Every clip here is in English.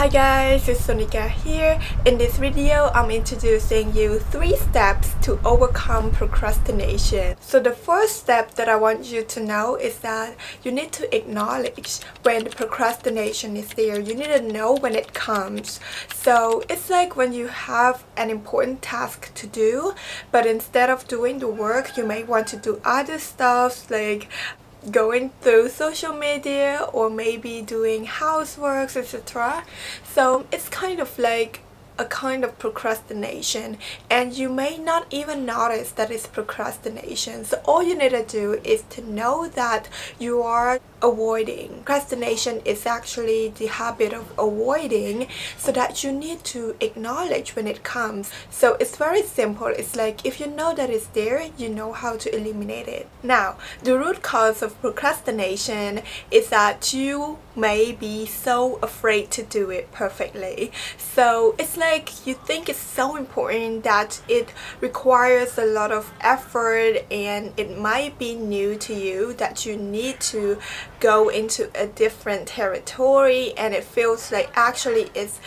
Hi guys, it's Sonika here. In this video, I'm introducing you 3 steps to overcome procrastination. So the first step that I want you to know is that you need to acknowledge when the procrastination is there. You need to know when it comes. So it's like when you have an important task to do, but instead of doing the work, you may want to do other stuff like going through social media or maybe doing houseworks, etc. So it's kind of like a kind of procrastination, and you may not even notice that it's procrastination. So all you need to do is to know that you are avoiding. Procrastination is actually the habit of avoiding, so that you need to acknowledge when it comes. So it's very simple. It's like if you know that it's there, you know how to eliminate it. Now, the root cause of procrastination is that you may be so afraid to do it perfectly. So it's like you think it's so important that it requires a lot of effort, and it might be new to you that you need to go into a different territory, and it feels like actually it's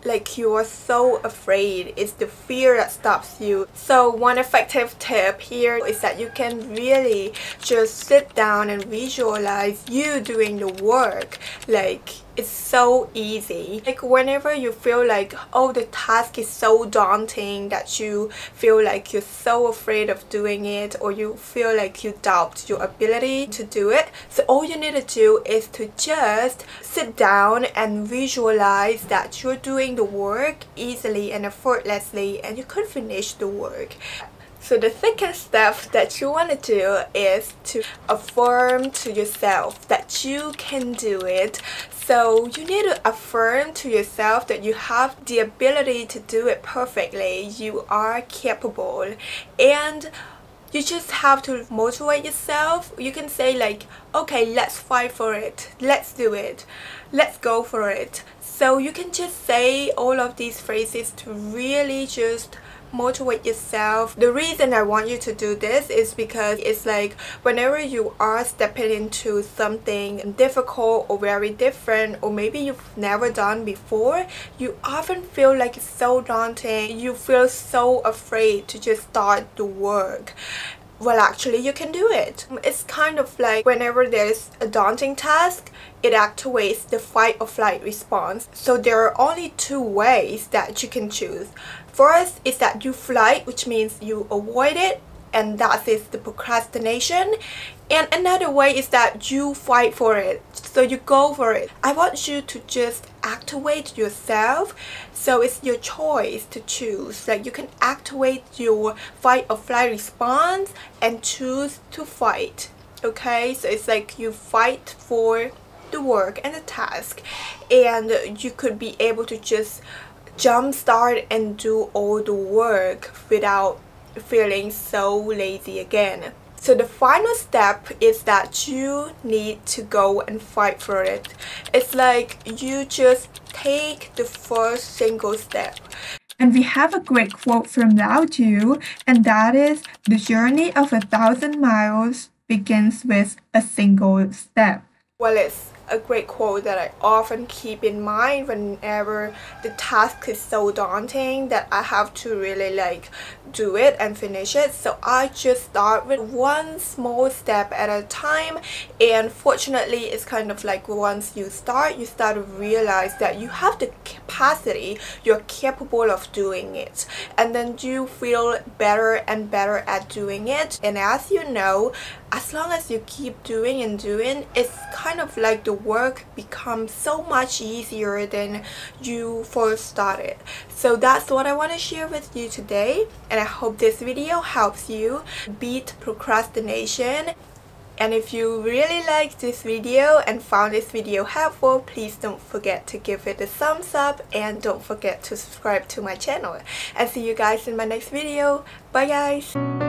like you are so afraid. It's the fear that stops you. So one effective tip here is that you can really just sit down and visualize you doing the work. Like it's so easy. Like whenever you feel like, oh, the task is so daunting that you feel like you're so afraid of doing it, or you feel like you doubt your ability to do it, so all you need to do is to just sit down and visualize that you're doing the work easily and effortlessly, and you could finish the work. So the second step that you want to do is to affirm to yourself that you can do it. So you need to affirm to yourself that you have the ability to do it perfectly. You are capable, and you just have to motivate yourself. You can say like, okay, let's fight for it, let's do it, let's go for it. So you can just say all of these phrases to really just motivate yourself. The reason I want you to do this is because it's like whenever you are stepping into something difficult or very different, or maybe you've never done before, you often feel like it's so daunting. You feel so afraid to just start the work. Well, actually you can do it. It's kind of like whenever there's a daunting task, it activates the fight or flight response. So there are only 2 ways that you can choose. First is that you flight, which means you avoid it, and that is the procrastination. And another way is that you fight for it, so you go for it. I want you to just activate yourself. So it's your choice to choose. Like you can activate your fight or flight response and choose to fight. Okay, so it's like you fight for the work and the task, and you could be able to just jumpstart and do all the work without feeling so lazy again. So the final step is that you need to go and fight for it. It's like you just take the first single step. And we have a great quote from Lao Tzu, and that is, "The journey of 1,000 miles begins with a single step." Well, it's a great quote that I often keep in mind whenever the task is so daunting that I have to really like do it and finish it. So I just start with one small step at a time, and fortunately it's kind of like once you start to realize that you have the capacity, you're capable of doing it, and then you feel better and better at doing it. And as you know, as long as you keep doing and doing, it's kind of like the work becomes so much easier than you first started. So that's what I want to share with you today, and I hope this video helps you beat procrastination. And if you really liked this video and found this video helpful, please don't forget to give it a thumbs up, and don't forget to subscribe to my channel. And see you guys in my next video. Bye guys!